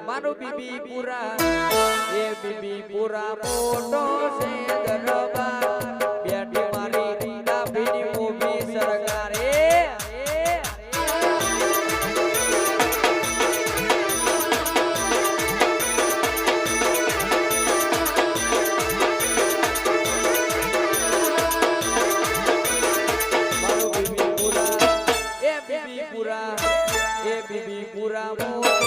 મારું બીબી પુરા એ બીબી પુરા મોટો છે દરબાર બેઠી મારી ડાભીની મોભી સરકારે મારું બીબી પુરા એ બીબી પુરા એ બીબી પુરા મોટો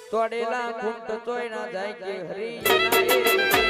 તોડેલા ખૂંટ તોય ના જાય કે હરી